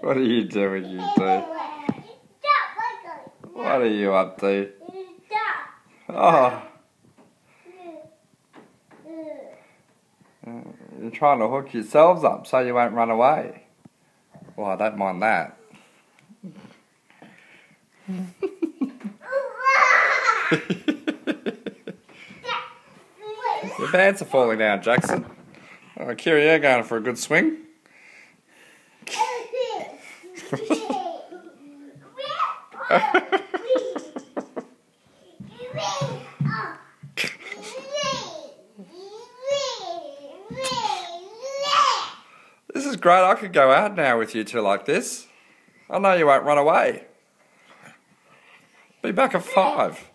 What are you doing, you two? What are you up to? Oh. You're trying to hook yourselves up so you won't run away. Well, I don't mind that. Your pants are falling down, Jackson. Oh, Keira, you're going for a good swing. This is great. I could go out now with you two like this. I know you won't run away. Be back at 5.